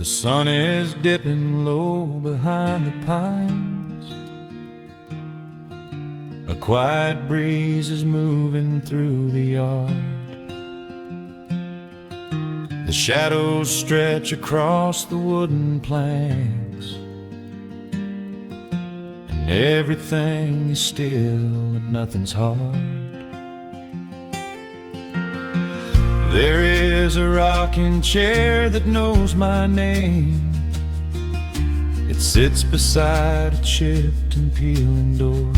The sun is dipping low behind the pines. A quiet breeze is moving through the yard. The shadows stretch across the wooden planks, and everything is still and nothing's hard. There is a rocking chair that knows my name. It sits beside a chipped and peeling door.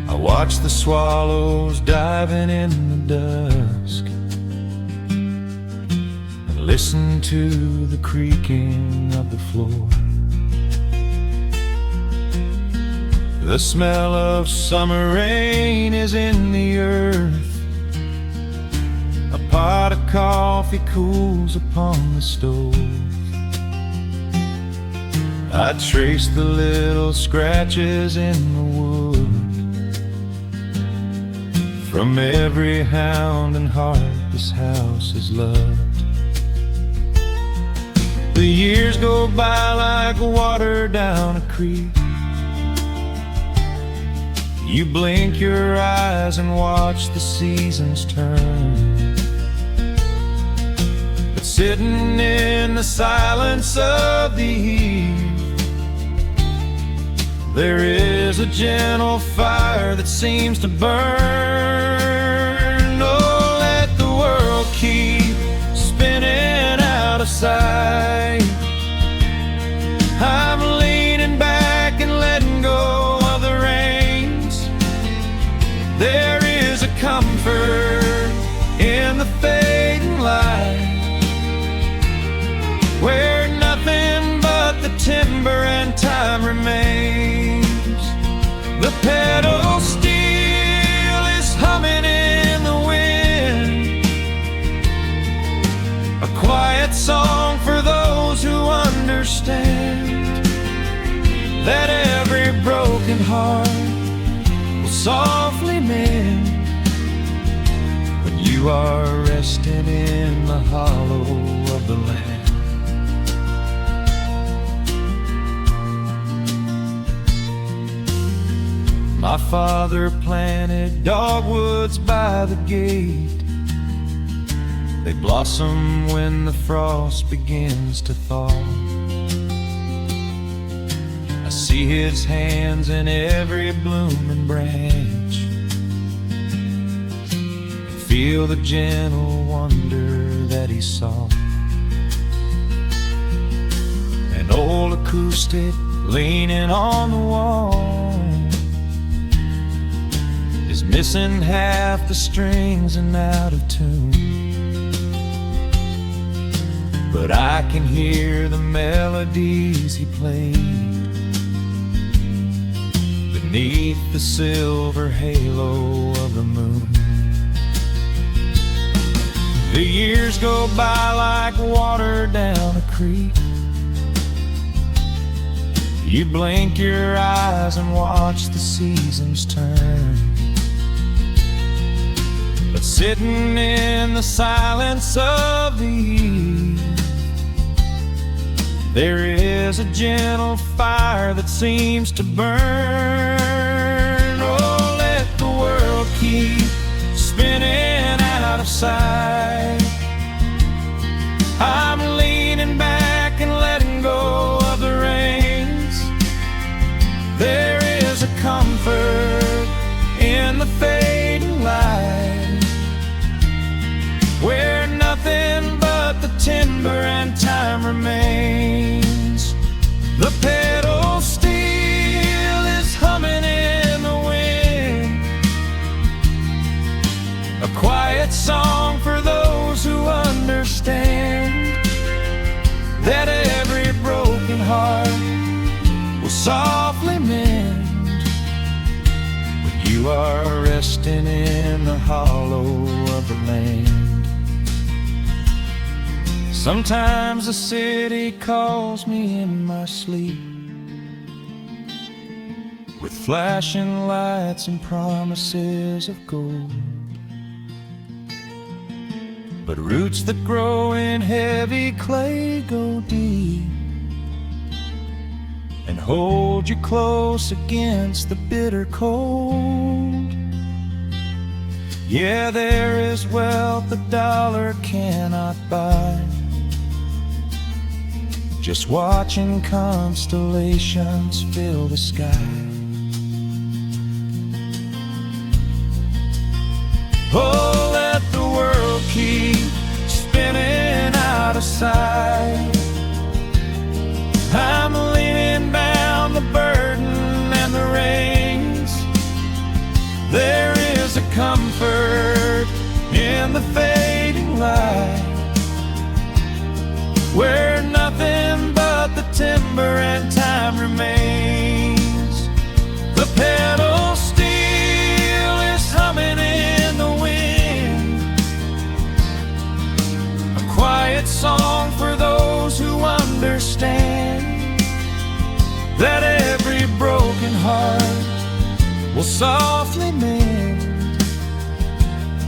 I watch the swallows diving in the dusk, and listen to the creaking of the floor. The smell of summer rain is in the earth. A pot of coffee cools upon the stove. I trace the little scratches in the wood from every hound and heart this house has loved. The years go by like water down a creek. You blink your eyes and watch the seasons turn. Sitting in the silence of the eve, there is a gentle fire that seems to burn. Oh, let the world keep spinning out of sight. I'm leaning back and letting go of the reins. There is a comfort in the fading light, where nothing but the timber and time remains. The pedal steel is humming in the wind, a quiet song for those who understand that every broken heart will softly mend when you are resting in the hollow of the land. My father planted dogwoods by the gate. They blossom when the frost begins to thaw. I see his hands in every blooming branch, and feel the gentle wonder that he saw. An old acoustic leaning on the wall is missing half the strings and out of tune, but I can hear the melodies he played beneath the silver halo of the moon. The years go by like water down a creek. You blink your eyes and watch the seasons turn. But sitting in the silence of the eve, there is a gentle fire that seems to burn. Oh, let the world keep spinning out of sight. I'm leaning back and letting go of the reins. There is a comfort in the fading light, where nothing but the timber and time remains. The pedal steel is humming in the wind, a quiet song for those who understand that every broken heart will softly mend when you are resting in the hollow of the land. Sometimes the city calls me in my sleep, with flashing lights and promises of gold. but roots that grow in heavy clay go deep and hold you close against the bitter cold. Yeah, there is wealth a dollar cannot buy, just watching constellations fill the sky. Oh, let the world keep spinning out of sight. I'm leaning down the burden and the reins. There is a comfort in the fading light, where nothing but the timber and time remains. The pedal steel is humming in the wind, a quiet song for those who understand that every broken heart will softly mend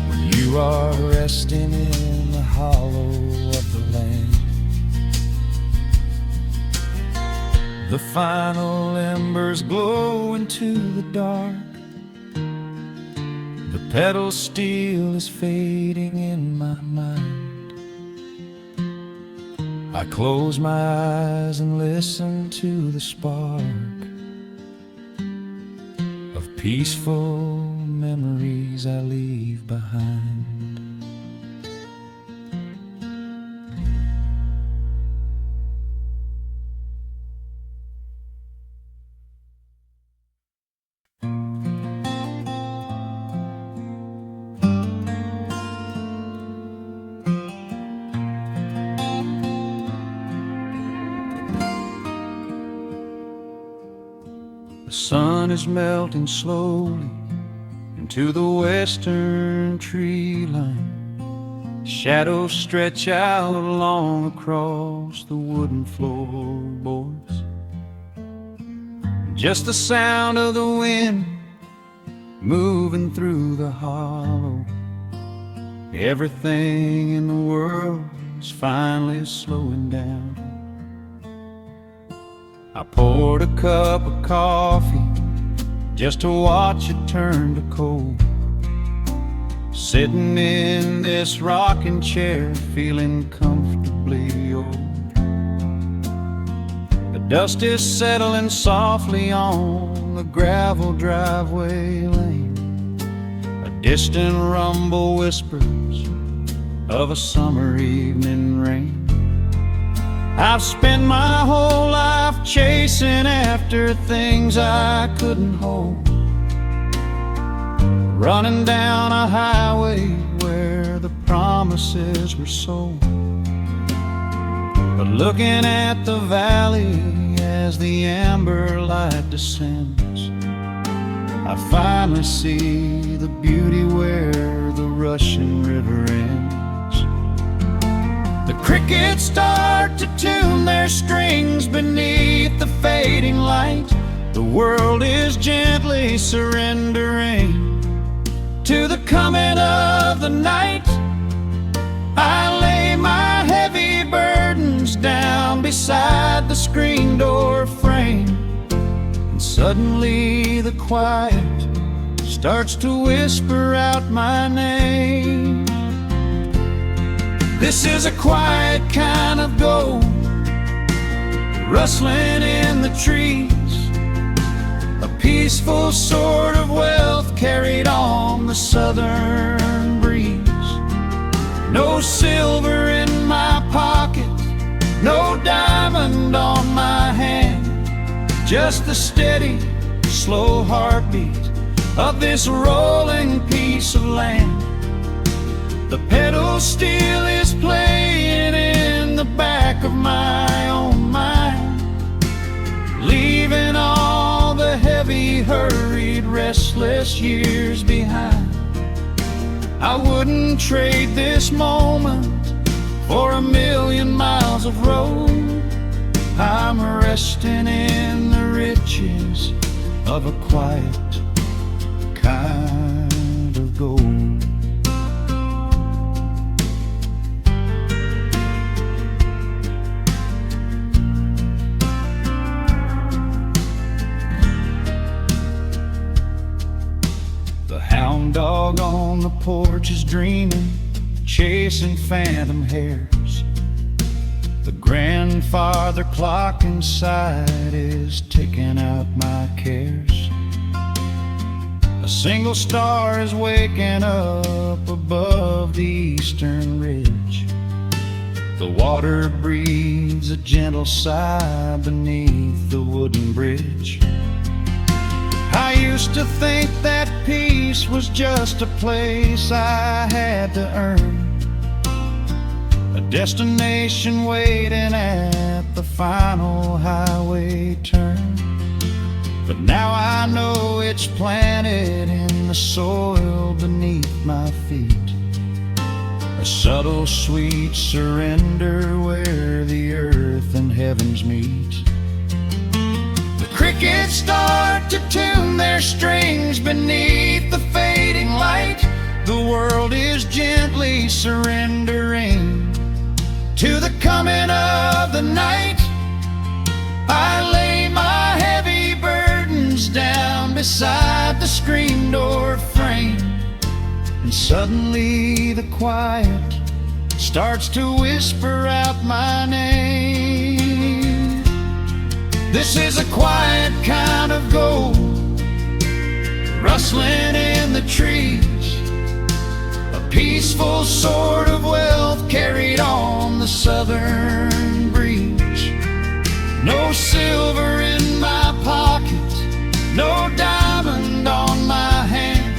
when you are resting in the hollow of the land. The final embers glow into the dark. The pedal steel is fading in my mind. I close my eyes and listen to the spark of peaceful memories I leave behind. The sun is melting slowly into the western tree line. Shadows stretch out long across the wooden floorboards. Just the sound of the wind moving through the hollow. Everything in the world is finally slowing down. I poured a cup of coffee just to watch it turn to cold. Sitting in this rocking chair, feeling comfortably old. The dust is settling softly on the gravel driveway lane. A distant rumble whispers of a summer evening rain. I've spent my whole life chasing after things I couldn't hold, running down a highway where the promises were sold. But looking at the valley as the amber light descends, I finally see the beauty where the rushing river ends. The crickets start to tune their strings beneath the fading light. The world is gently surrendering to the coming of the night. I lay my heavy burdens down beside the screen door frame, and suddenly the quiet starts to whisper out my name. This is a quiet kind of gold, rustling in the trees, a peaceful sort of wealth carried on the southern breeze. No silver in my pocket, no diamond on my hand, just the steady, slow heartbeat of this rolling piece of land. The pedal steel is playing in the back of my own mind, leaving all the heavy, hurried, restless years behind. I wouldn't trade this moment for 1,000,000 miles of road. I'm resting in the riches of a quiet kind of gold. The hound dog on the porch is dreaming, chasing phantom hares. The grandfather clock inside is ticking out my cares. A single star is waking up above the eastern ridge. The water breathes a gentle sigh beneath the wooden bridge. I used to think that peace was just a place I had to earn, a destination waiting at the final highway turn. But now I know it's planted in the soil beneath my feet, a subtle sweet surrender where the earth and heavens meet. The crickets start to tune their strings beneath the fading light. The world is gently surrendering to the coming of the night. I lay my heavy burdens down beside the screen door frame, and suddenly the quiet starts to whisper out my name. This is a quiet kind of gold, rustling in the trees, a peaceful sort of wealth carried on the southern breeze. No silver in my pocket, no diamond on my hand,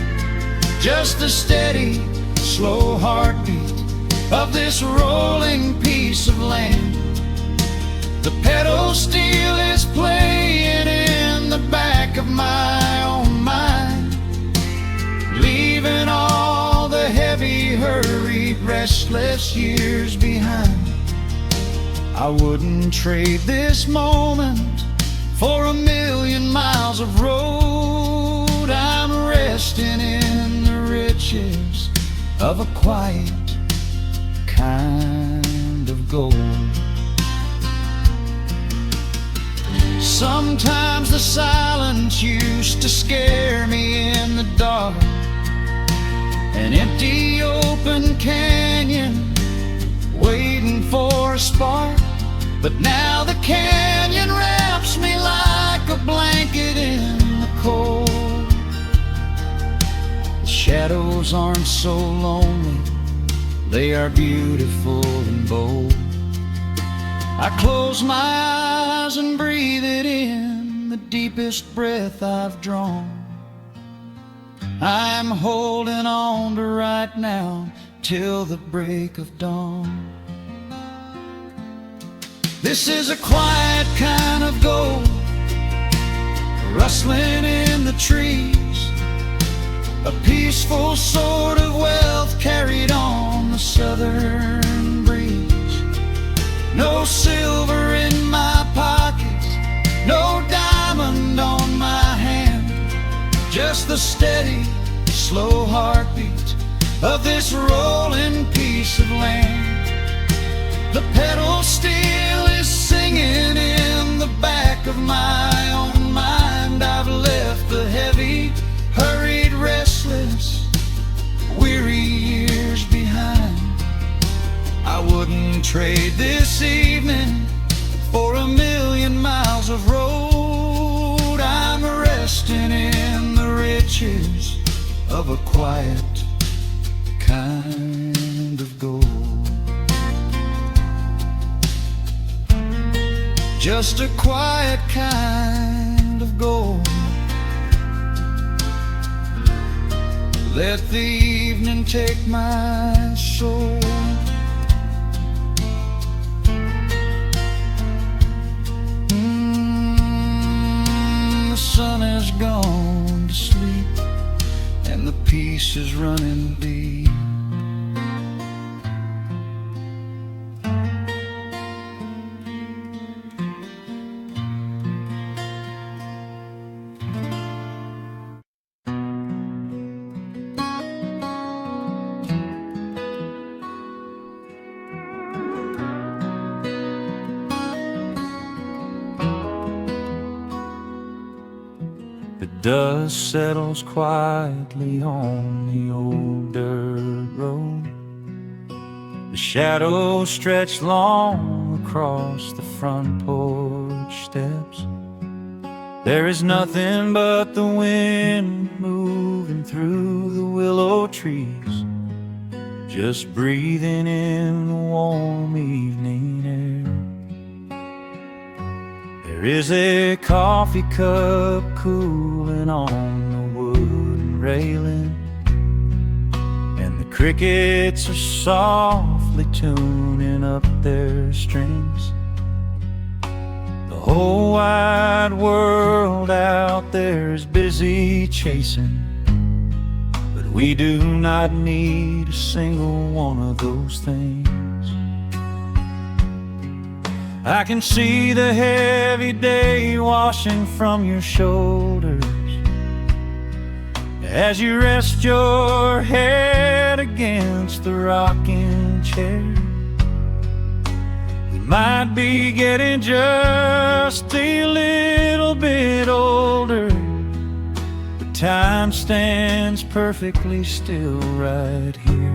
just the steady, slow heartbeat of this rolling piece of land. The pedal steel is playing in the back of my own mind, leaving all the heavy, hurried, restless years behind. I wouldn't trade this moment for 1,000,000 miles of road. I'm resting in the riches of a quiet kind of gold. Sometimes the silence used to scare me in the dark, an empty open canyon waiting for a spark. But now the canyon wraps me like a blanket in the cold. The shadows aren't so lonely, they are beautiful and bold. I close my eyes and breathe it in, the deepest breath I've drawn. I'm holding on to right now till the break of dawn. This is a quiet kind of gold, rustling in the trees, a peaceful sort of wealth carried on the southern breeze. No silver in my pocket, no diamond on my hand, just the steady, slow heartbeat of this rolling piece of land. The pedal steel is singing in the back of my own mind. I've left the heavy, hurried, restless, weary years behind. I wouldn't trade this evening for 1,000,000 miles of road. I'm resting in the riches of a quiet kind of gold. Just a quiet kind of gold. Let the evening take my soul. The sun has gone to sleep and the peace is running deep. dust settles quietly on the old dirt road. The shadows stretch long across the front porch steps. There is nothing but the wind moving through the willow trees, just breathing in the warm evening air. There is a coffee cup cooling on the wooden railing, and the crickets are softly tuning up their strings. The whole wide world out there is busy chasing, but we do not need a single one of those things. I can see the heavy day washing from your shoulders as you rest your head against the rocking chair. We might be getting just a little bit older, but time stands perfectly still right here.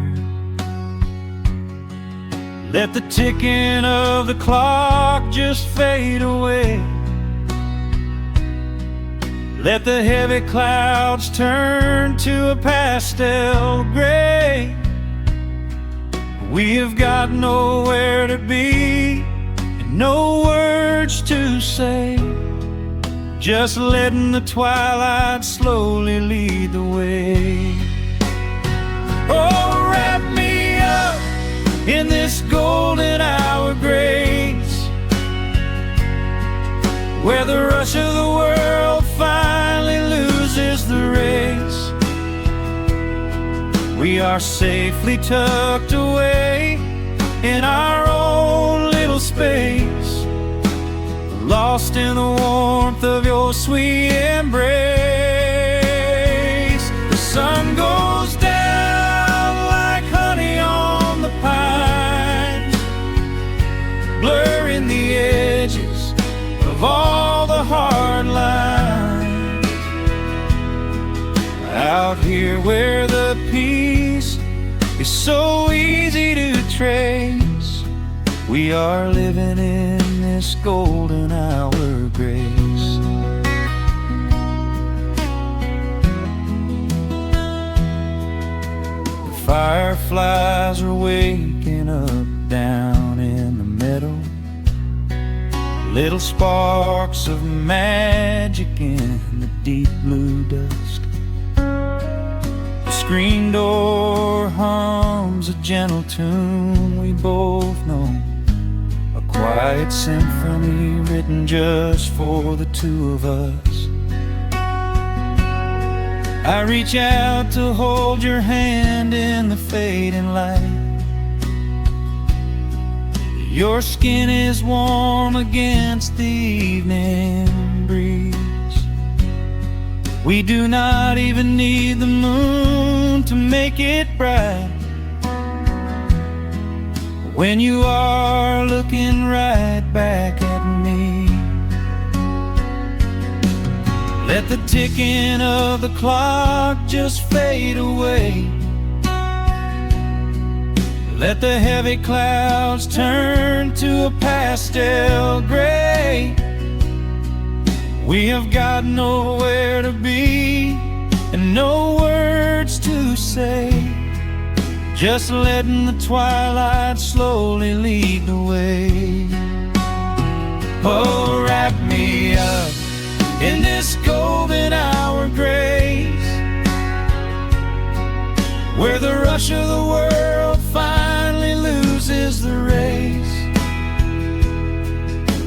Let the ticking of the clock just fade away. Let the heavy clouds turn to a pastel gray. We have got nowhere to be and no words to say, just letting the twilight slowly lead the way. Oh, wrap me up in this golden hour grace, where the rush of the world finally loses the race. We are safely tucked away in our own little space, lost in the warmth of your sweet embrace. The sun goes down like honey on the pines, blurring the edges of all the hard lines. Out here where the peace is so easy to trace, we are living in this golden hour grace. The fireflies are waking up down in the meadow, little sparks of magic in the deep blue dusk. The screen door hums a gentle tune we both know, a quiet symphony written just for the two of us. I reach out to hold your hand in the fading light. Your skin is warm against the evening breeze. We do not even need the moon to make it bright when you are looking right back at me. Let the ticking of the clock just fade away. Let the heavy clouds turn to a pastel gray. We have got nowhere to be and no words to say, just letting the twilight slowly lead the way. Oh, wrap me up in this golden hour grace, where the rush of the world finally loses the race.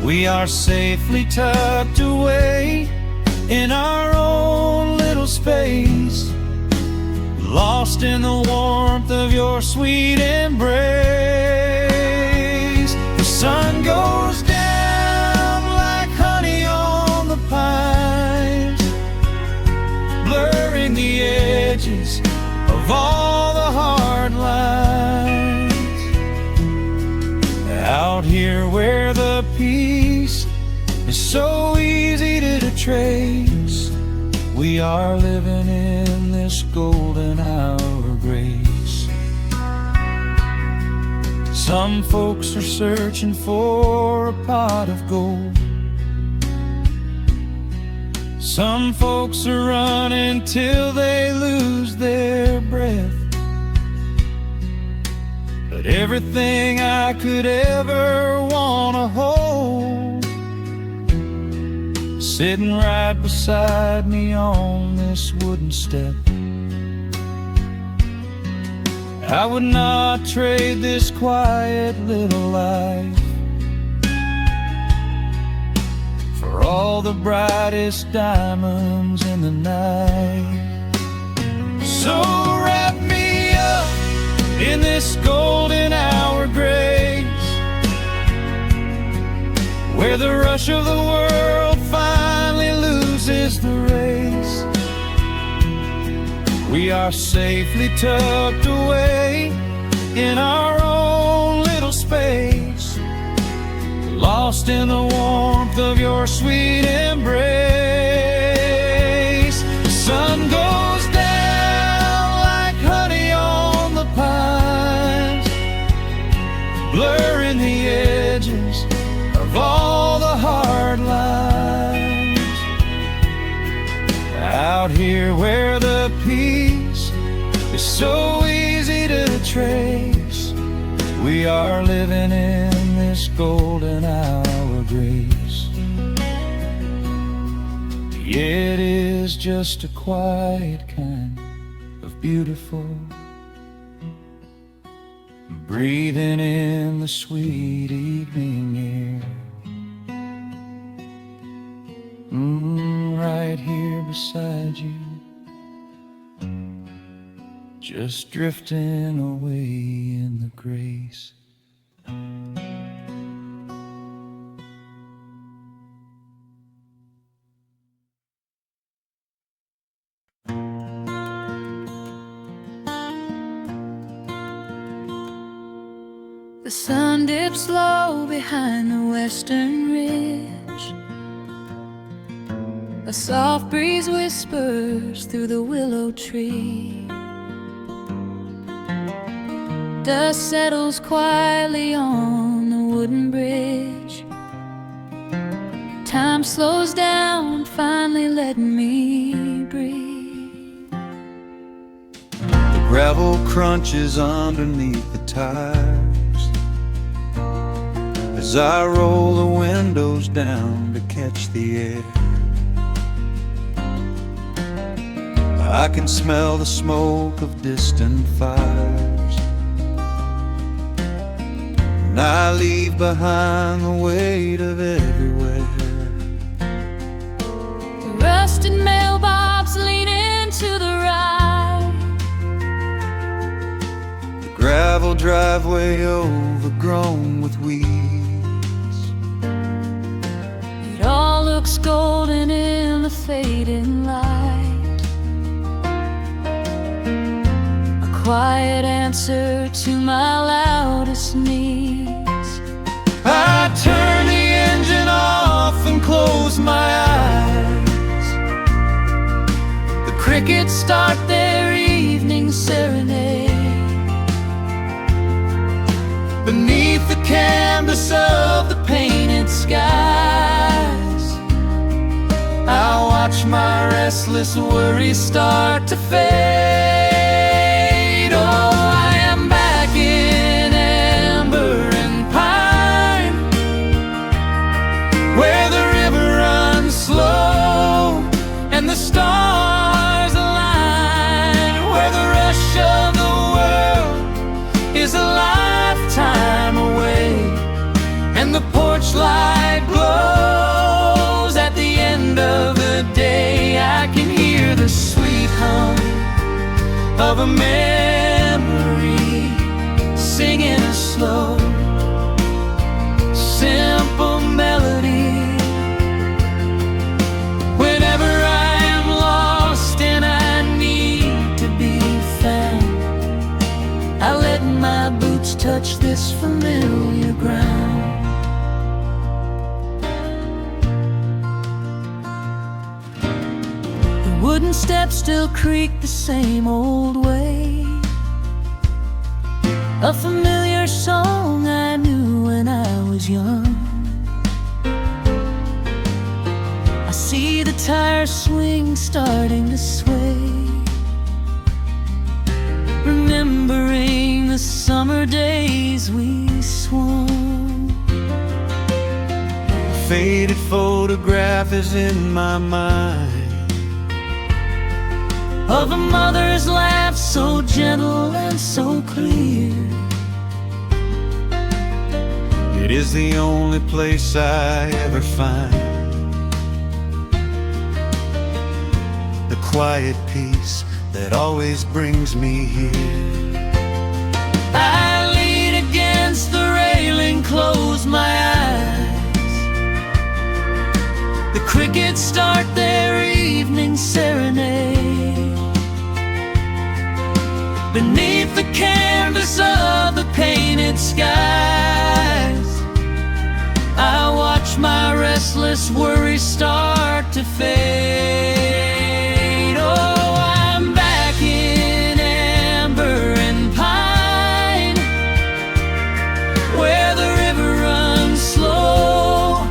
We are safely tucked away in our own little space, lost in the warmth of your sweet embrace. The sun goes down like honey on the pines, blurring the edges of all the hard lines. Out here where the peace is so easy to trace, we We are living in this golden hour grace. Some folks are searching for a pot of gold. Some folks are running till they lose their breath. But everything I could ever wanna hold, sitting right beside me on this wooden step. I would not trade this quiet little life for all the brightest diamonds in the night. So wrap me up in this golden hour grace, where the rush of the world finally loses the race. We are safely tucked away in our own little space, lost in the warmth of your sweet embrace. The sun goes down like honey on the pines, blurring the edges of all the hard lines. Out here where the peace is so easy to trace, we are living in this golden hour grace. It is just a quiet kind of beautiful, breathing in the sweet evening air. Right here beside you, just drifting away in the grace. The sun dips low behind the western ridge. A soft breeze whispers through the willow tree. Dust settles quietly on the wooden bridge. Time slows down, finally letting me breathe. The gravel crunches underneath the tires as I roll the windows down to catch the air. I can smell the smoke of distant fires, and I leave behind the weight of everywhere. The rusted mailbox leaning to the right, The gravel driveway overgrown with weeds. it all looks golden in the fading light. Quiet answer to my loudest needs. I turn the engine off and close my eyes. The crickets start their evening serenade. Beneath the canvas of the painted skies, I watch my restless worries start to fade. Oh, I am back in amber and pine, where the river runs slow and the stars align, where the rush of the world is a lifetime away, and the porch light glows at the end of the day. I can hear the sweet hum of a memory singing a slow, simple melody. Whenever I am lost and I need to be found, I let my boots touch this familiar ground. wooden steps still creak the same old way. A familiar song I knew when I was young. I see the tire swing starting to sway, remembering the summer days we swung. A faded photograph is in my mind of a mother's laugh, so gentle and so clear. It is the only place I ever find the quiet peace that always brings me here. I lean against the railing, close my eyes. The crickets start their evening serenade. Beneath the canvas of the painted skies, I watch my restless worries start to fade. Oh, I'm back in amber and pine, where the river runs slow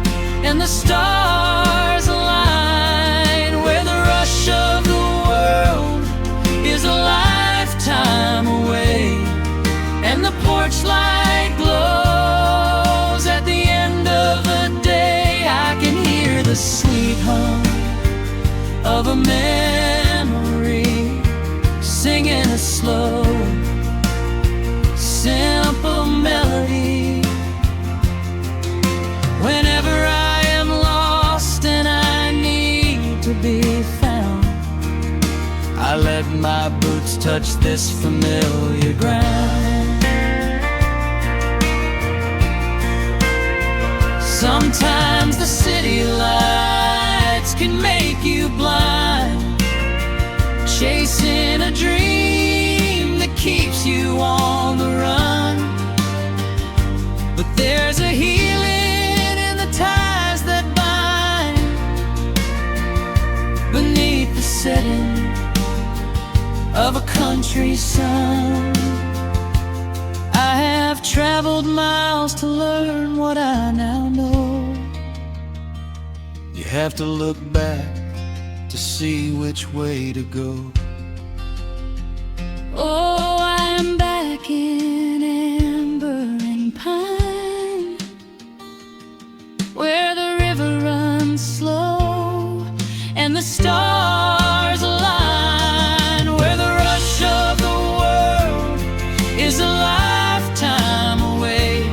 and the stars align, where the rush of the world is a lifetime away, and the porch light glows at the end of the day. I can hear the sweet hum of a memory, singing a slow, simple melody. Whenever I am lost and I need to be found, I let my boots touch this familiar ground. Sometimes the city lights can make you blind, chasing a dream that keeps you on the run. But there's a healing in the ties that bind beneath the setting of a country sun. I have traveled miles to learn what I now know. You have to look back to see which way to go. Oh, I am back in amber and pine, where the river runs slow and the stars align, where the rush of the world is a lifetime away,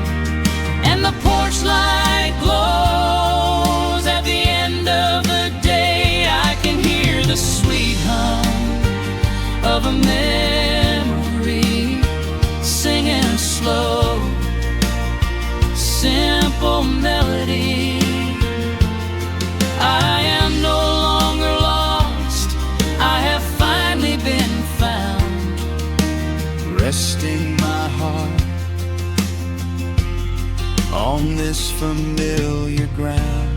and the porch light glows at the end of the day. I can hear the sweet hum of a memory, singing a slow, simple melody. I am no longer lost, I have finally been found, Resting my heart on this familiar ground.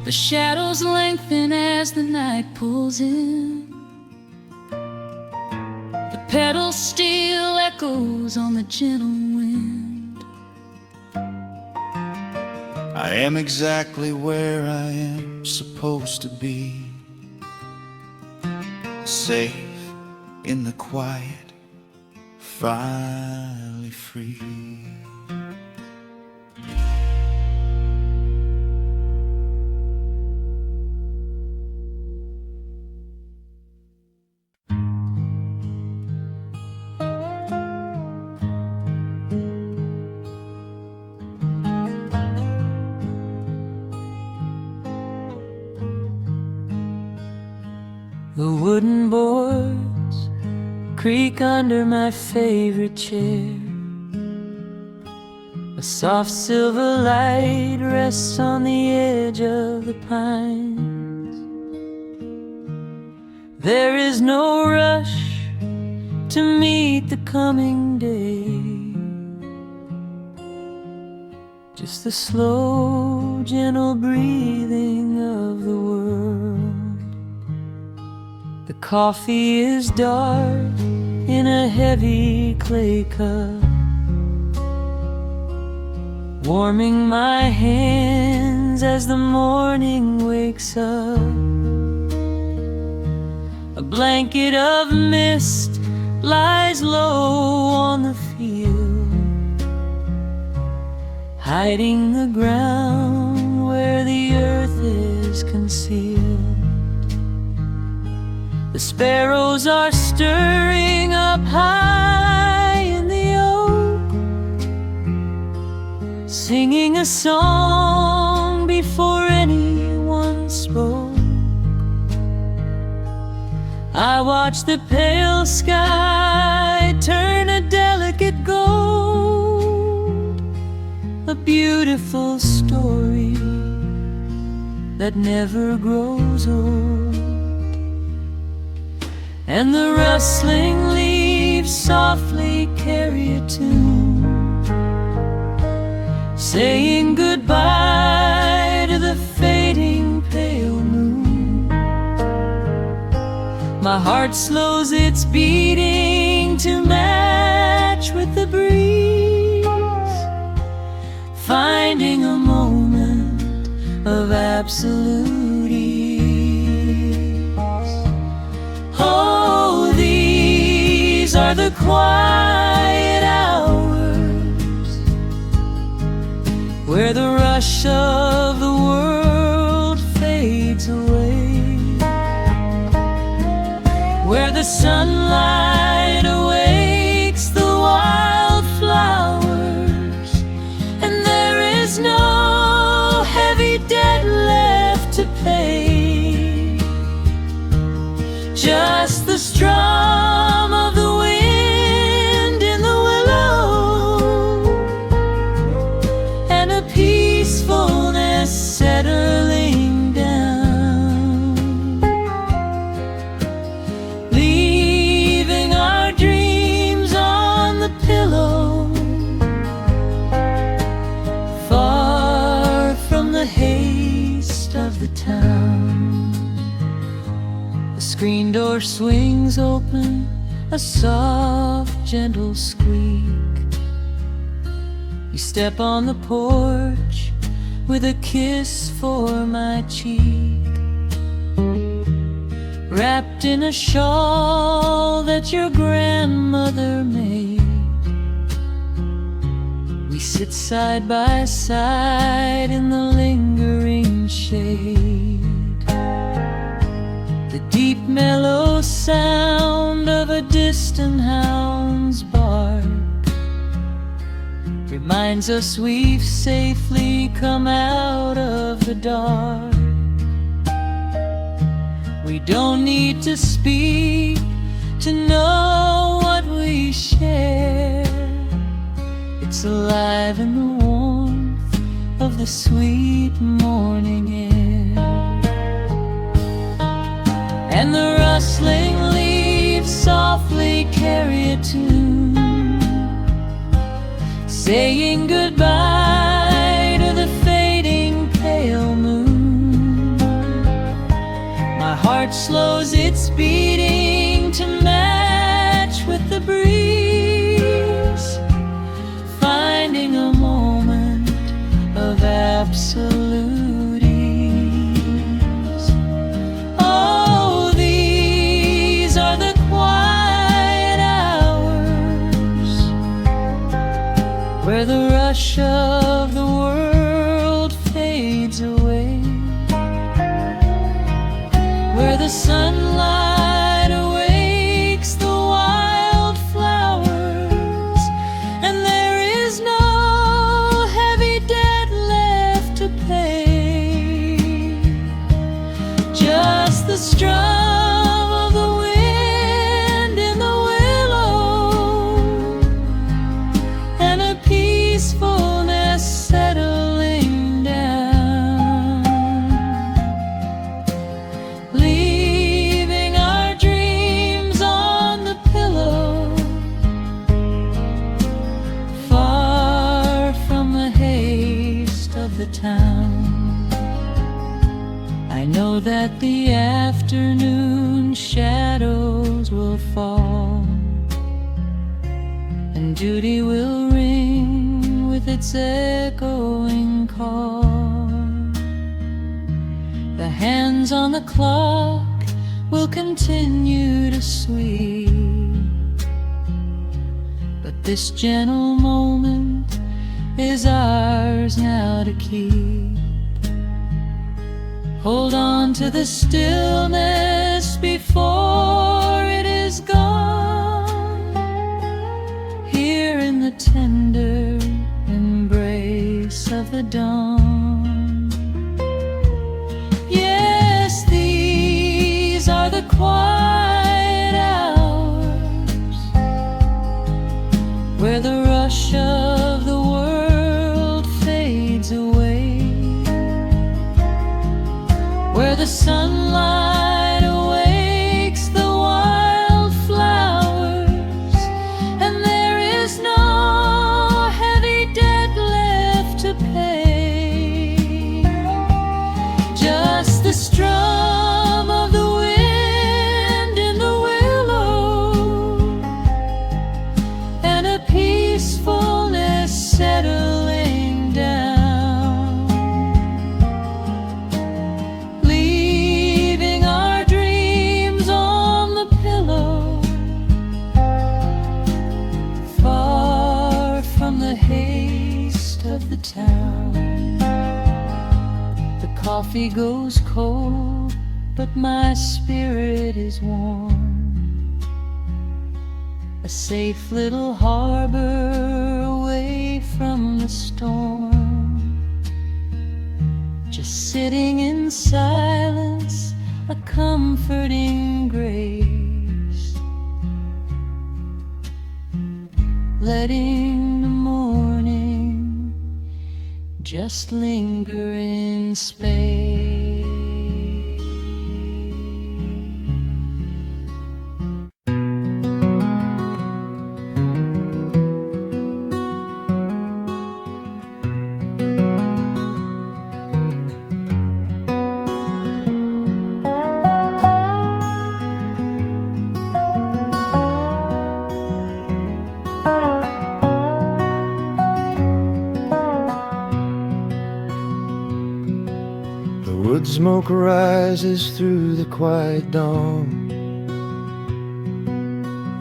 The shadows lengthen as the night pulls in. The pedal steel echoes on the gentle wind. I am exactly where I am supposed to be, safe in the quiet, finally free. The wooden boards creak under my favorite chair. A soft silver light rests on the edge of the pines. There is no rush to meet the coming day, just the slow, gentle breathing of the world. The coffee is dark in a heavy clay cup, warming my hands as the morning wakes up. A blanket of mist lies low on the field, hiding the ground where the earth is concealed. The sparrows are stirring up high in the oak, singing a song before anyone spoke. I watch the pale sky turn a delicate gold, a beautiful story that never grows old. And the rustling leaves softly carry a tune, saying goodbye to the fading pale moon. My heart slows its beating to match with the breeze, finding a moment of absolute ease. Oh, these are the quiet hours where the rush of the world fades away, where the sunlight awakes the wildflowers, and there is no heavy debt left to pay, just the strum of the wind in the willow, and a peacefulness settling down, leaving our dreams on the pillow, far from the haste of the town. The screen door swings open, a soft, gentle squeak. You step on the porch with a kiss for my cheek, wrapped in a shawl that your grandmother made. We sit side by side in the lingering shade. The deep mellow sound of a distant hound's bark reminds us we've safely come out of the dark. We don't need to speak to know what we share. It's alive in the warmth of the sweet morning air. And the rustling leaves softly carry a tune, saying goodbye to the fading pale moon. My heart slows its beating to match with the breeze, finding a moment of absolute ease. Oh, these are the quiet hours where the rush of the world fades away, where the sunlight awakes the wildflowers, and there is no heavy debt left to pay, just the strum of the wind in the willow, and a peacefulness settling down, leaving our dreams on the pillow, far from the haze I know that the afternoon shadows will fall, and duty will ring with its echoing call. The hands on the clock will continue to sweep, but this gentle moment is ours now to keep. Hold on to the stillness before it is gone, here in the tender embrace of the dawn. Yes, these are the quiet hours where the rush of the world fades away, where the sunlight awakes the wildflowers, and there is no heavy debt left to pay. Just the strum of the wind in the willow, and a peacefulness settling down, leaving our dreams on the pillow, far from the haste of the town. The coffee goes cold, but my spirit is warm. A safe little harbor away from the storm, just sitting in silence, a comforting grace, letting the morning just linger in space. Wood smoke rises through the quiet dawn,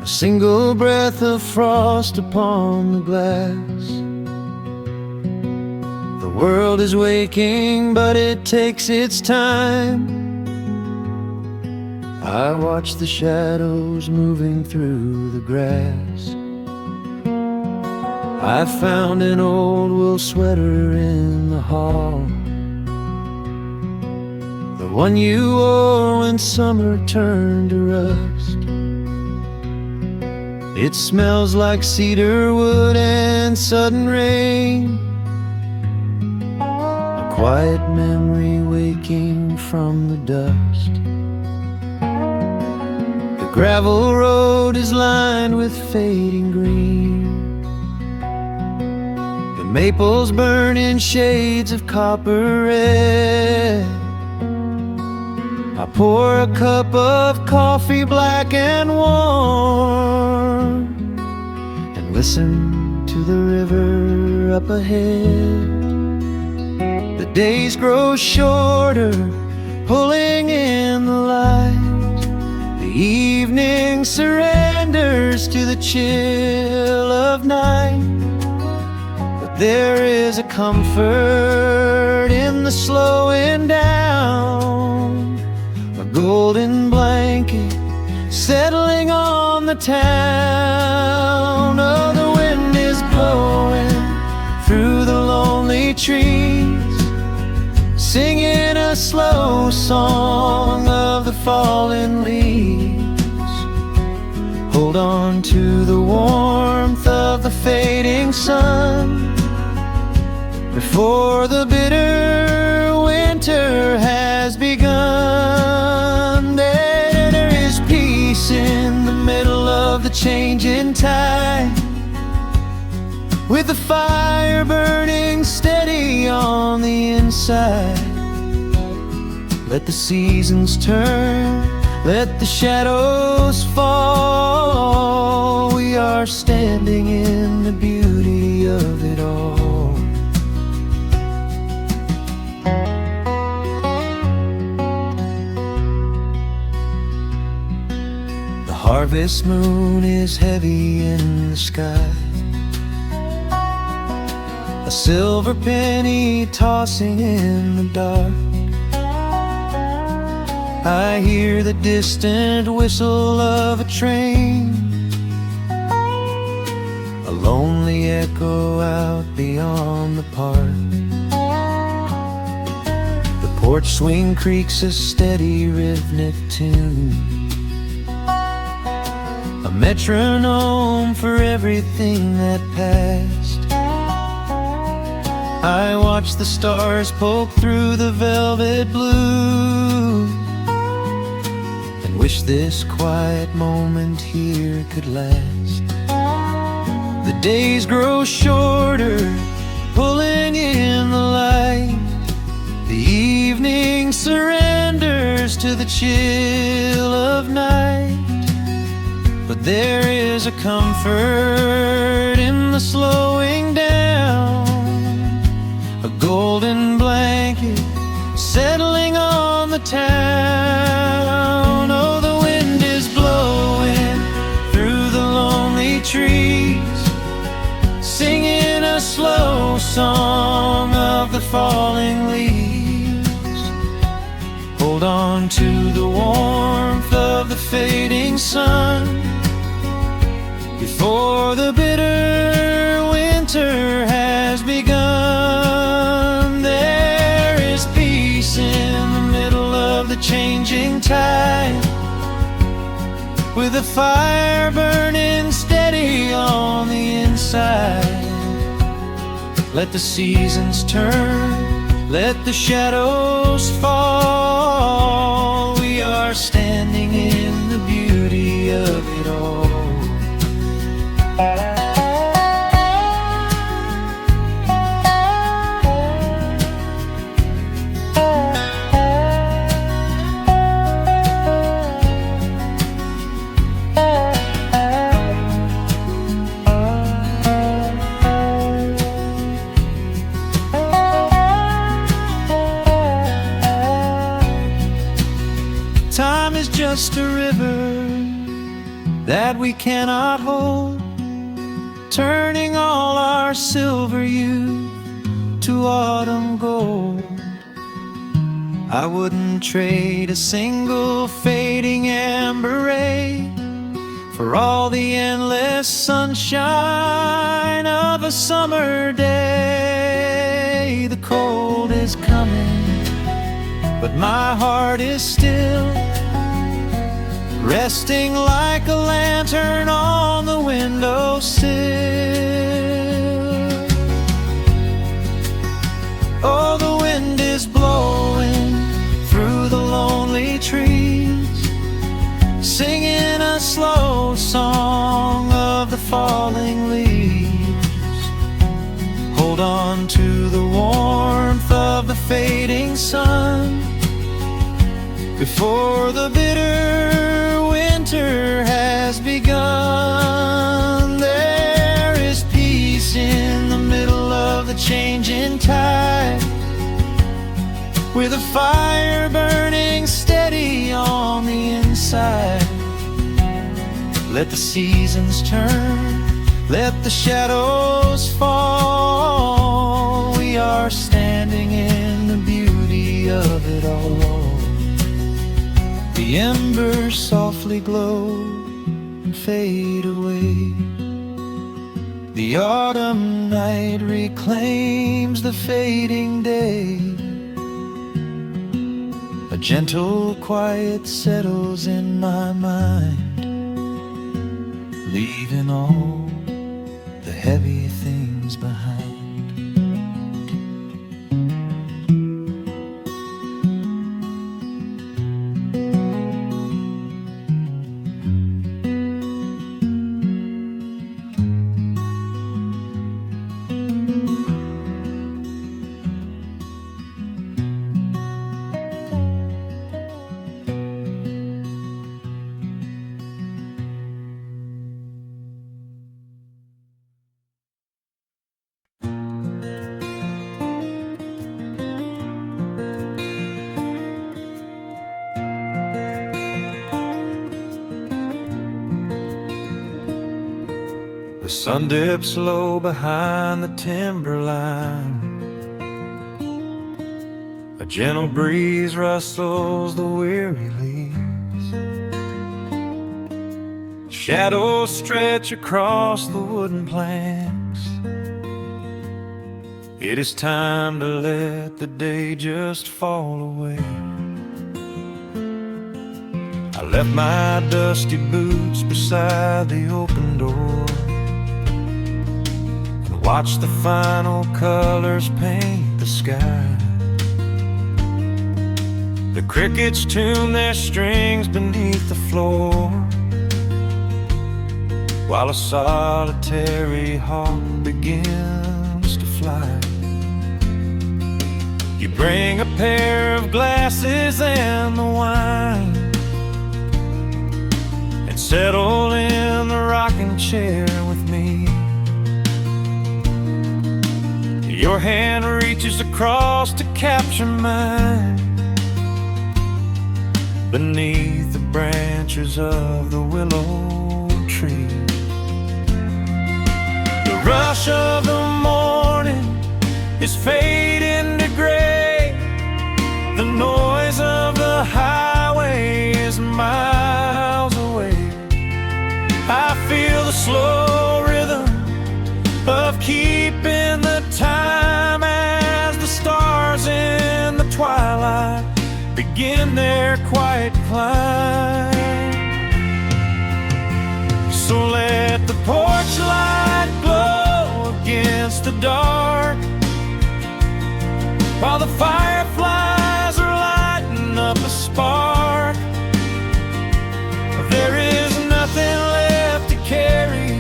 a single breath of frost upon the glass. The world is waking, but it takes its time. I watch the shadows moving through the grass. I found an old wool sweater in the hall, the one you wore when summer turned to rust. It smells like cedar wood and sudden rain, a quiet memory waking from the dust. The gravel road is lined with fading green, the maples burn in shades of copper red. I pour a cup of coffee black and warm, and listen to the river up ahead. The days grow shorter, pulling in the light. The evening surrenders to the chill of night. But there is a comfort in the slowing down, a golden blanket settling on the town. Oh, the wind is blowing through the lonely trees, singing a slow song of the fallen leaves. Hold on to the warmth of the fading sun before the bitter winter has begun. There is peace in the middle of the changing tide, with the fire burning steady on the inside. Let the seasons turn, let the shadows fall. We are standing in the beauty of it all. The harvest moon is heavy in the sky, a silver penny tossing in the dark. I hear the distant whistle of a train, a lonely echo out beyond the park. The porch swing creaks a steady rhythmic tune, a metronome for everything that passed. I watch the stars poke through the velvet blue, and wish this quiet moment here could last. The days grow shorter, pulling in the light. The evening surrenders to the chill of night. But there is a comfort in the slowing down, a golden blanket settling on the town. Oh, the wind is blowing through the lonely trees, singing a slow song of the falling leaves. Hold on to the warmth of the fading sun before the bitter winter has begun. There is peace in the middle of the changing tide, with a fire burning steady on the inside. Let the seasons turn, let the shadows fall. We are standing in the beauty of it all. Time is just a river that we cannot hold, turning all our silver youth to autumn gold. I wouldn't trade a single fading amber ray for all the endless sunshine of a summer day. The cold is coming, but my heart is still resting like a lantern on the windowsill. Oh, the wind is blowing through the lonely trees, singing a slow song of the falling leaves. Hold on to the warmth of the fading sun before the bitter winter has begun. There is peace in the middle of the changing tide, with a fire burning steady on the inside. Let the seasons turn, let the shadows fall. We are standing in the beauty of it all. The embers softly glow and fade away. The autumn night reclaims the fading day. A gentle quiet settles in my mind, leaving all the heavy things behind. sun dips low behind the timberline. A gentle breeze rustles the weary leaves. Shadows stretch across the wooden planks. It is time to let the day just fall away. I left my dusty boots beside the open door and watched the final colors paint the sky. The crickets tune their strings beneath the floor, while a solitary hawk begins to fly. You bring a pair of glasses and the wine, and settle in the rocking chair with me. Your hand reaches across to capture mine beneath the branches of the willow tree. The rush of the morning is fading to gray. The noise of the highway is miles away. I feel the slow rhythm of keeping the time as the stars in the twilight begin their quiet climb. So let the porch light glow against the dark, while the fireflies are lighting up a spark. There is nothing left to carry,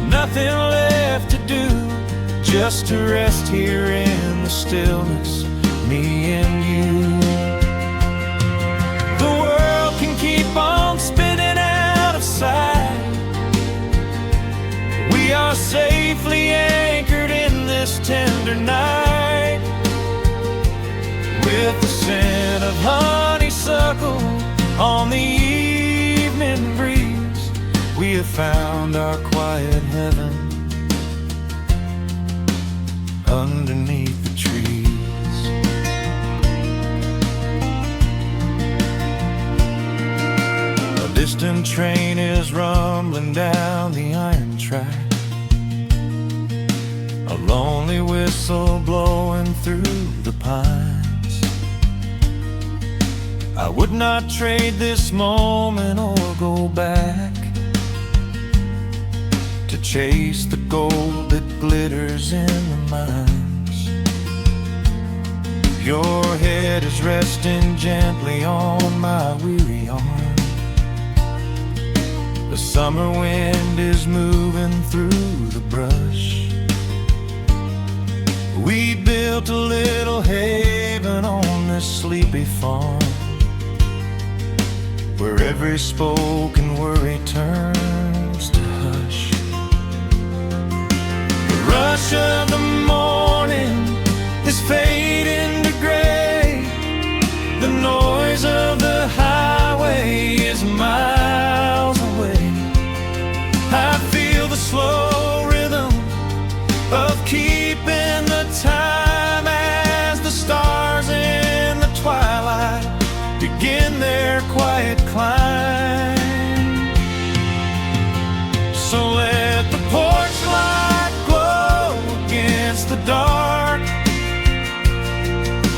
nothing left to do, just to rest here in the stillness, me and you. The world can keep on spinning out of sight. We are safely anchored in this tender night. With the scent of honeysuckle on the evening breeze, we have found our quiet heaven underneath the trees. A distant train is rumbling down the iron track, a lonely whistle blowing through the pines. I would not trade this moment or go back to chase the gold that glitters in the mines. Your head is resting gently on my weary arm. The summer wind is moving through the brush. We built a little haven on this sleepy farm, where every spoken worry turns to hush. The rush of the morning is fading to gray. The noise of the highway is miles away. I feel the slow rhythm of keeping the time as the stars in the twilight begin their quiet climb. So let the porch light glow against the dark,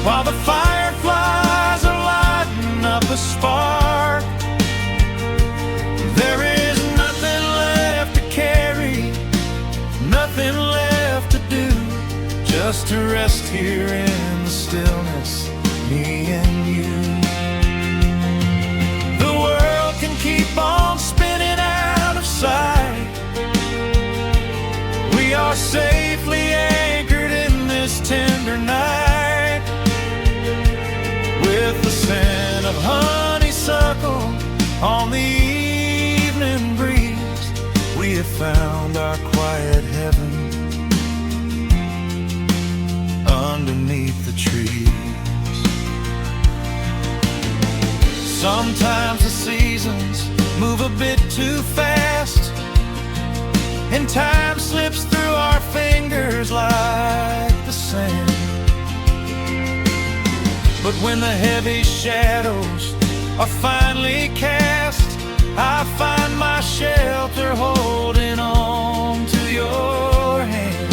while the fireflies are lighting up a spark. There is nothing left to carry, nothing left to do, just to rest here in the stillness, me and you. Keep on spinning out of sight. We are safely anchored in this tender night. With the scent of honeysuckle on the evening breeze, we have found our quiet heaven underneath the trees. Sometimes the seasons move a bit too fast, and time slips through our fingers like the sand. But when the heavy shadows are finally cast, I find my shelter holding on to your hand.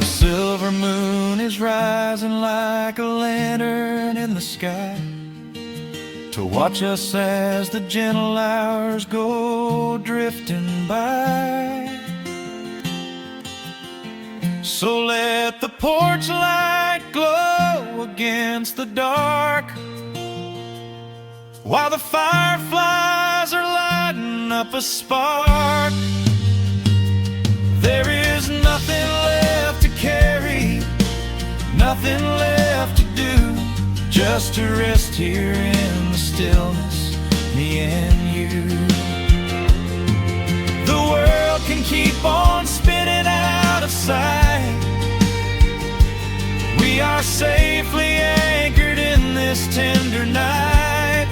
The silver moon is rising like a lantern in the sky to watch us as the gentle hours go drifting by. So let the porch light glow against the dark, while the fireflies are lighting up a spark. There is nothing left to carry, nothing left to do, just to rest here in the stillness, me and you. The world can keep on spinning out of sight. We are safely anchored in this tender night,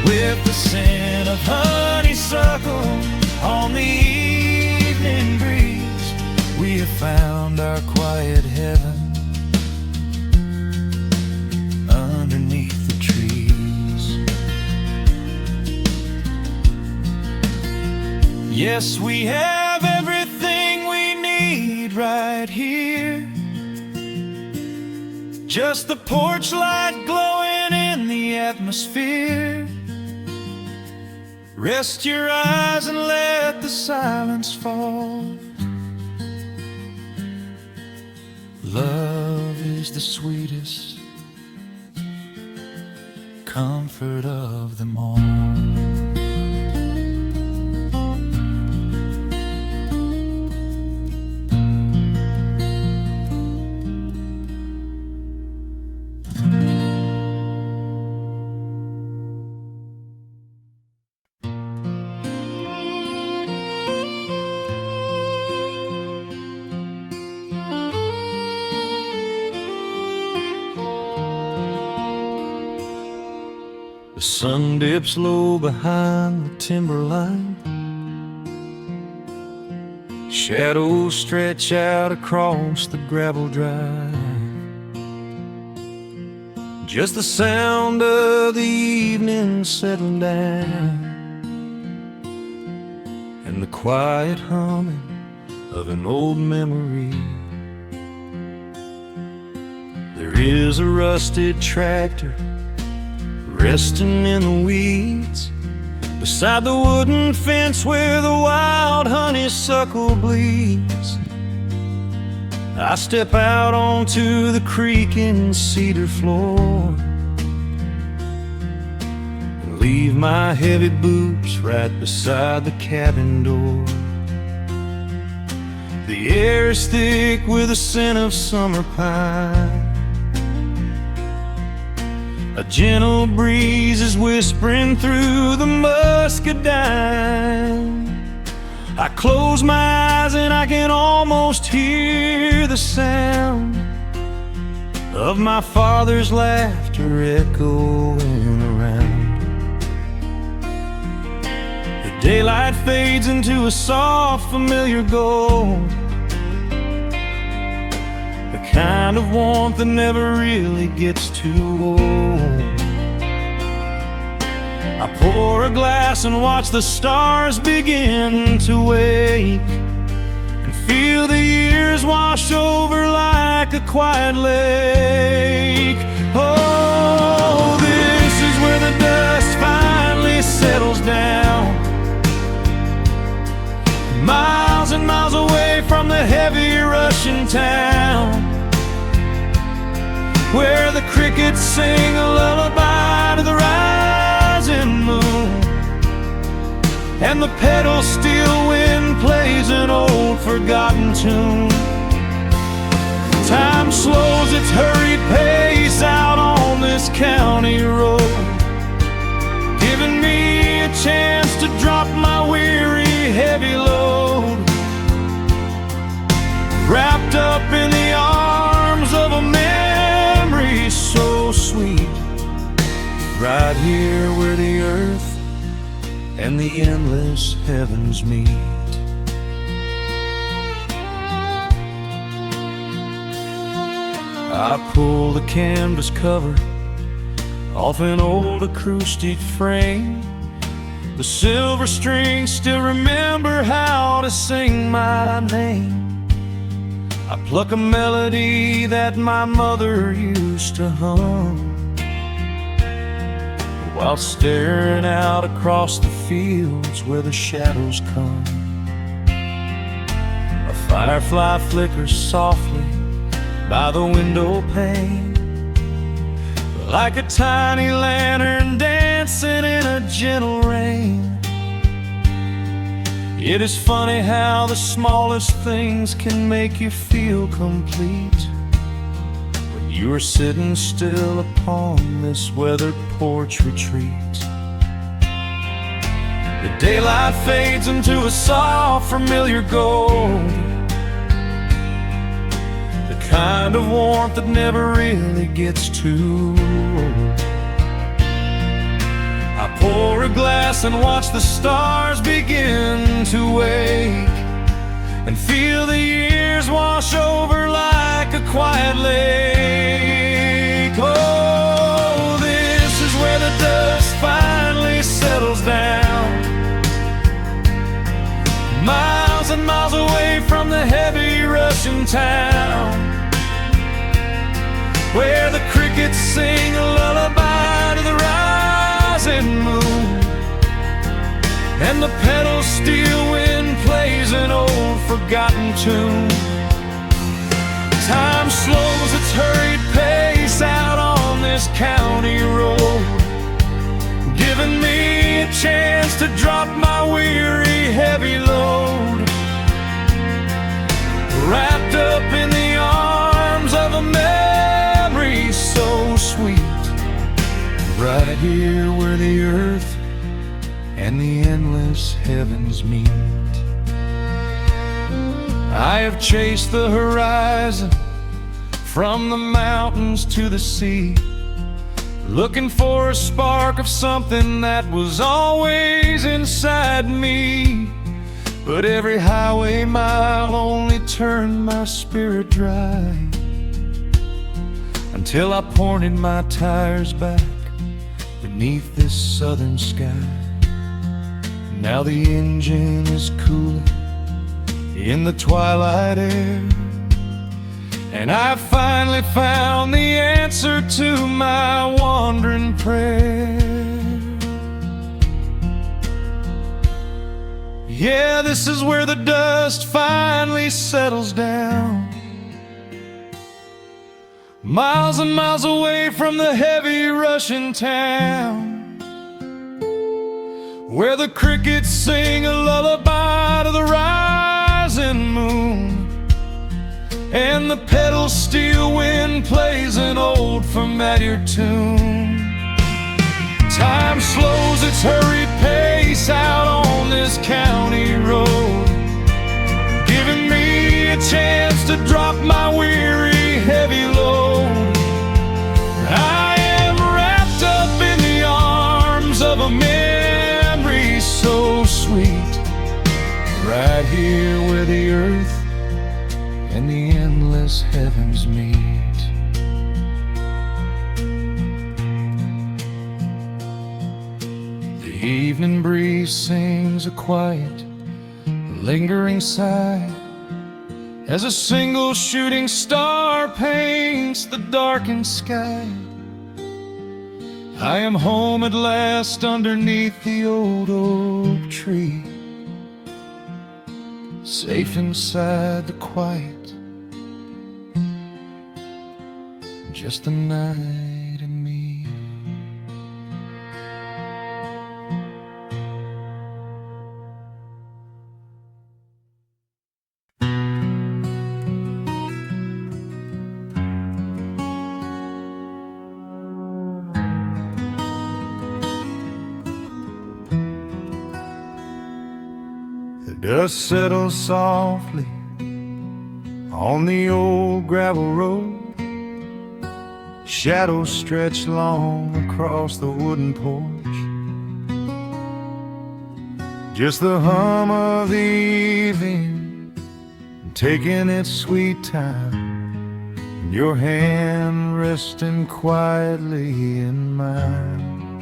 with the scent of honeysuckle on the evening breeze. We have found our quiet heaven underneath the trees. Yes, we have everything we need right here. Just the porch light glowing in the atmosphere. Rest your eyes and let the silence fall. Love is the sweetest comfort of them all. The sun dips low behind the timberline. Shadows stretch out across the gravel drive. Just the sound of the evening settling down, and the quiet humming of an old memory. There is a rusted tractor resting in the weeds beside the wooden fence where the wild honeysuckle bleeds. I step out onto the creaking cedar floor and leave my heavy boots right beside the cabin door. The air is thick with the scent of summer pine. A gentle breeze is whispering through the muscadine. I close my eyes and I can almost hear the sound of my father's laughter echoing around. The daylight fades into a soft, familiar gold, the kind of warmth that never really gets too old. I pour a glass and watch the stars begin to wake, and feel the years wash over like a quiet lake. Oh, this is where the dust finally settles down, miles and miles away from the heavy Russian town, where the crickets sing a lullaby to the rising moon, and the pedal steel wind plays an old forgotten tune. Time slows its hurried pace out on this county road, giving me a chance to drop my weary heavy load, wrapped up in the arms of a memory so sweet, right here where the earth and the endless heavens meet. I pull the canvas cover off an old acoustic frame. The silver strings still remember how to sing my name. I pluck a melody that my mother used to hum while staring out across the fields where the shadows come. A firefly flickers softly by the window pane, like a tiny lantern dancing in a gentle rain. It is funny how the smallest things can make you feel complete when you are sitting still upon this weathered porch retreat. The daylight fades into a soft, familiar gold, kind of warmth that never really gets too old. I pour a glass and watch the stars begin to wake, and feel the years wash over like a quiet lake. Oh, this is where the dust finally settles down, miles and miles away from the heavy Russian town, where the crickets sing a lullaby to the rising moon, and the pedal steel wind plays an old forgotten tune. Time slows its hurried pace out on this county road, giving me a chance to drop my weary heavy load, wrapped up in the arms of a memory so sweet, right here where the earth and the endless heavens meet. I have chased the horizon from the mountains to the sea, looking for a spark of something that was always inside me. But every highway mile only turned my spirit dry, until I pointed my tires back beneath this southern sky. Now the engine is cooling in the twilight air, and I finally found the answer to my wandering prayer. Yeah, this is where the dust finally settles down, miles and miles away from the heavy Russian town, where the crickets sing a lullaby to the rising moon, and the pedal steel wind plays an old familiar tune. Time slows its hurried pace out on this county road, giving me a chance to drop my weary heavy load. I am wrapped up in the arms of a memory so sweet, right here where the earth and the endless heavens meet. The evening breeze sings a quiet, lingering sigh as a single shooting star paints the darkened sky. I am home at last underneath the old oak tree, safe inside the quiet, just the night and me. The dust settles softly on the old gravel road. Shadows stretch long across the wooden porch. just the hum of the evening, taking its sweet time, and your hand resting quietly in mine.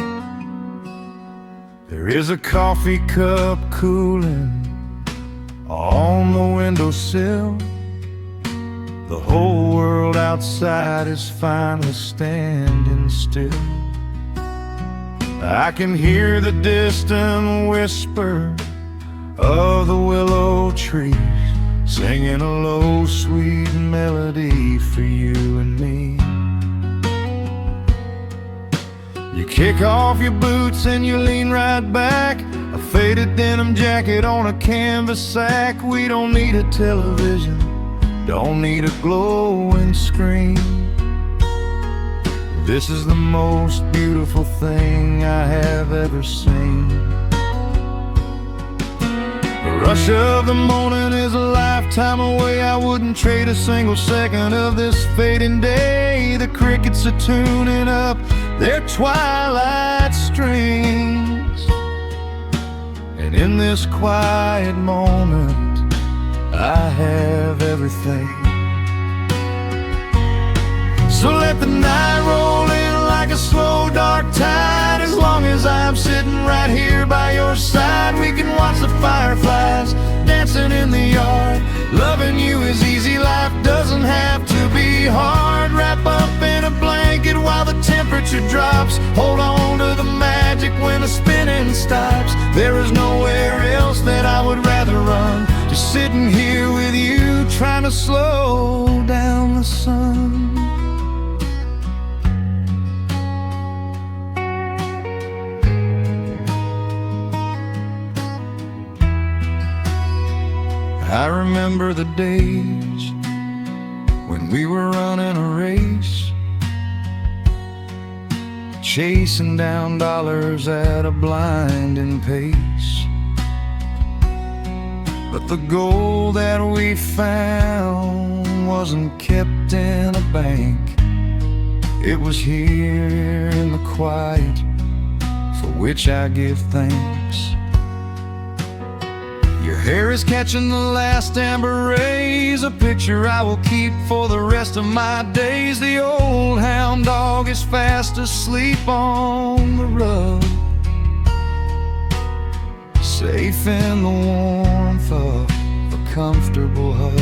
There is a coffee cup cooling on the windowsill. The whole world outside is finally standing still. I can hear the distant whisper of the willow trees, singing a low, sweet melody for you and me. You kick off your boots and you lean right back, a faded denim jacket on a canvas sack. We don't need a television, don't need a glowing screen. This is the most beautiful thing I have ever seen. The rush of the morning is a lifetime away. I wouldn't trade a single second of this fading day. The crickets are tuning up their twilight strings, and in this quiet moment I have everything. So let the night roll in like a slow dark tide. As long as I'm sitting right here by your side, we can watch the fireflies dancing in the yard. Loving you is easy, life doesn't have to be hard. Wrap up in a blanket while the temperature drops. Hold on to the magic when the spinning stops. There is nowhere else that I would rather run, just sitting here with you, trying to slow down the sun. I remember the days when we were running a race, chasing down dollars at a blinding pace. But the gold that we found wasn't kept in a bank. It was here in the quiet, for which I give thanks. Your hair is catching the last amber rays, a picture I will keep for the rest of my days. The old hound dog is fast asleep on the rug, safe in the warmth of a comfortable hug.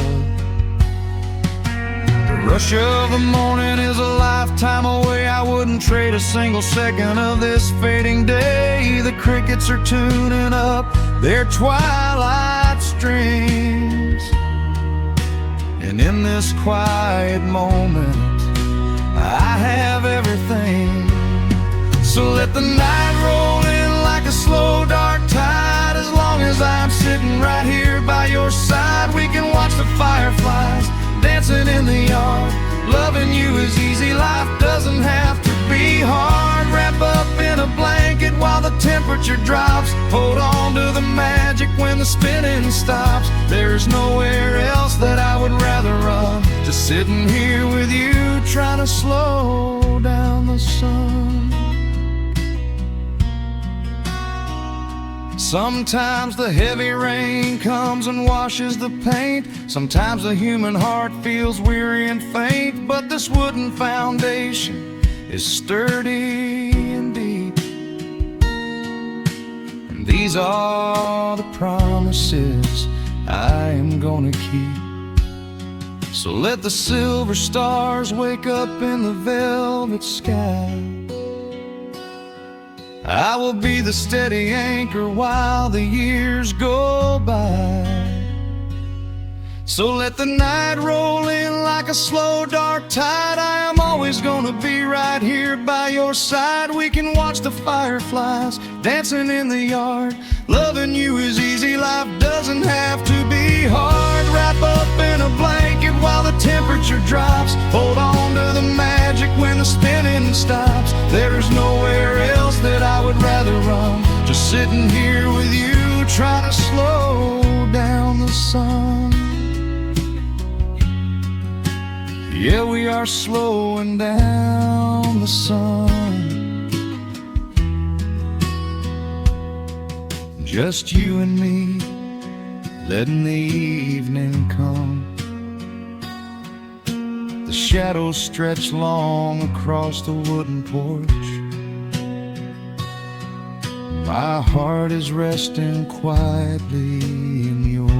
The rush of the morning is a lifetime away. I wouldn't trade a single second of this fading day. The crickets are tuning up their twilight strings, and in this quiet moment I have everything. So let the night roll in like a slow dark tide. As long as I'm sitting right here by your side, we can watch the fireflies dancing in the yard. Loving you is easy, life doesn't have to be hard. Wrap up in a blanket while the temperature drops. Hold on to the magic when the spinning stops. There's nowhere else that I would rather run, just sitting here with you, trying to slow down the sun. Sometimes the heavy rain comes and washes the paint. Sometimes the human heart feels weary and faint. But this wooden foundation is sturdy and deep, and these are the promises I am gonna keep. So let the silver stars wake up in the velvet sky. I will be the steady anchor while the years go by. So let the night roll in like a slow dark tide. I am always gonna be right here by your side. We can watch the fireflies dancing in the yard. Loving you is easy, life doesn't have to be hard. Wrap up in a blanket while the temperature drops. Hold on to the magic when the spinning stops. There's nowhere else that I would rather run, just sitting here with you, trying to slow down the sun. Yeah, we are slowing down the sun, Just you and me, letting the evening come. The shadows stretch long across the wooden porch. My heart is resting quietly in yours.